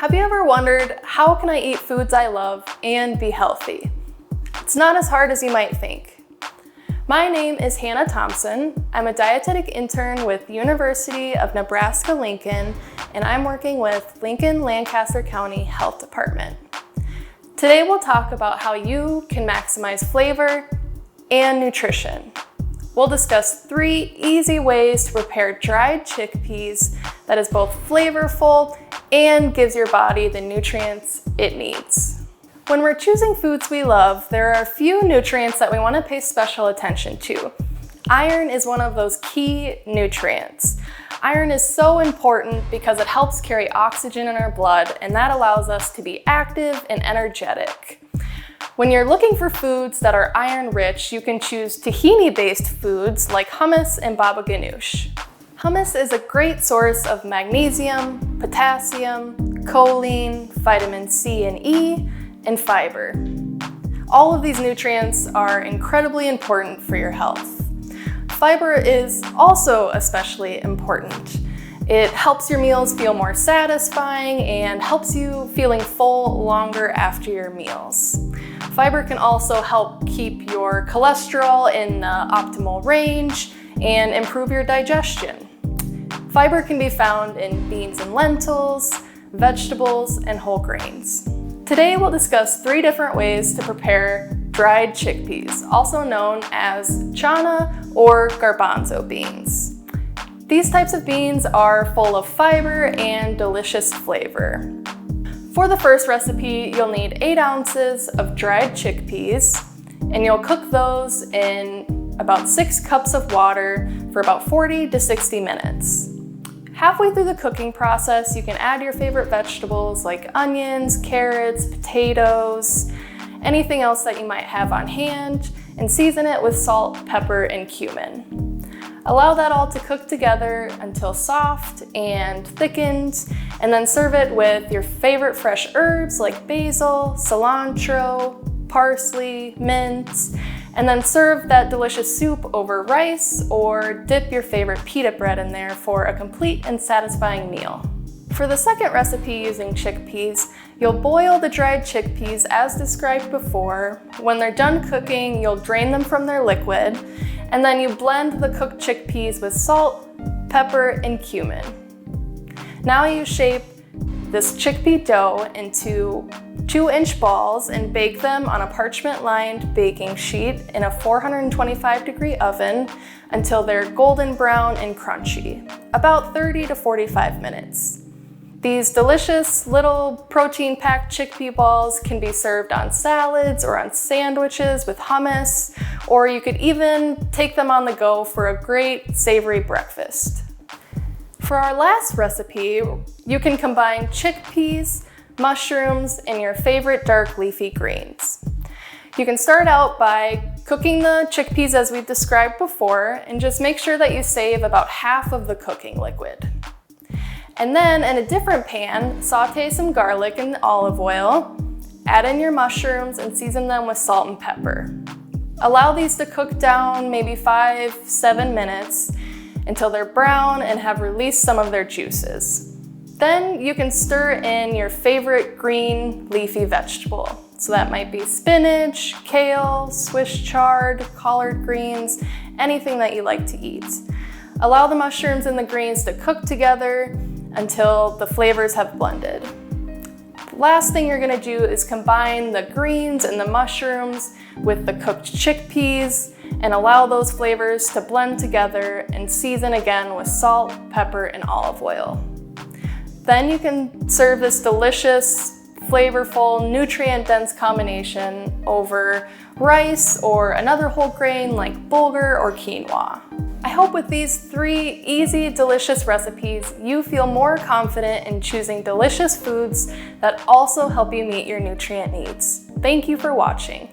Have you ever wondered, how can I eat foods I love and be healthy? It's not as hard as you might think. My name is Hannah Thompson. I'm a dietetic intern with University of Nebraska-Lincoln, and I'm working with Lincoln-Lancaster County Health Department. Today we'll talk about how you can maximize flavor and nutrition. We'll discuss 3 easy ways to prepare dried chickpeas that is both flavorful and gives your body the nutrients it needs. When we're choosing foods we love, there are a few nutrients that we want to pay special attention to. Iron is one of those key nutrients. Iron is so important because it helps carry oxygen in our blood, and that allows us to be active and energetic. When you're looking for foods that are iron-rich, you can choose tahini-based foods like hummus and baba ganoush. Hummus is a great source of magnesium, potassium, choline, vitamin C and E, and fiber. All of these nutrients are incredibly important for your health. Fiber is also especially important. It helps your meals feel more satisfying and helps you feeling full longer after your meals. Fiber can also help keep your cholesterol in the optimal range and improve your digestion. Fiber can be found in beans and lentils, vegetables, and whole grains. Today we'll discuss 3 different ways to prepare dried chickpeas, also known as chana or garbanzo beans. These types of beans are full of fiber and delicious flavor. For the first recipe, you'll need 8 ounces of dried chickpeas, and you'll cook those in about 6 cups of water for about 40 to 60 minutes. Halfway through the cooking process, you can add your favorite vegetables like onions, carrots, potatoes, anything else that you might have on hand, and season it with salt, pepper, and cumin. Allow that all to cook together until soft and thickened, and then serve it with your favorite fresh herbs like basil, cilantro, parsley, mint, and then serve that delicious soup over rice or dip your favorite pita bread in there for a complete and satisfying meal. For the second recipe using chickpeas, you'll boil the dried chickpeas as described before. When they're done cooking, you'll drain them from their liquid, and then you blend the cooked chickpeas with salt, pepper, and cumin. Now you shape this chickpea dough into 2-inch balls and bake them on a parchment-lined baking sheet in a 425-degree oven until they're golden brown and crunchy, about 30 to 45 minutes. These delicious little protein-packed chickpea balls can be served on salads or on sandwiches with hummus, or you could even take them on the go for a great savory breakfast. For our last recipe, you can combine chickpeas, mushrooms, and your favorite dark leafy greens. You can start out by cooking the chickpeas as we've described before, and just make sure that you save about half of the cooking liquid. And then in a different pan, saute some garlic and olive oil, add in your mushrooms, and season them with salt and pepper. Allow these to cook down maybe 5-7 minutes until they're brown and have released some of their juices. Then you can stir in your favorite green leafy vegetable. So that might be spinach, kale, Swiss chard, collard greens, anything that you like to eat. Allow the mushrooms and the greens to cook together until the flavors have blended. The last thing you're gonna do is combine the greens and the mushrooms with the cooked chickpeas and allow those flavors to blend together, and season again with salt, pepper, and olive oil. Then you can serve this delicious, flavorful, nutrient-dense combination over rice or another whole grain like bulgur or quinoa. I hope with these 3 easy, delicious recipes, you feel more confident in choosing delicious foods that also help you meet your nutrient needs. Thank you for watching.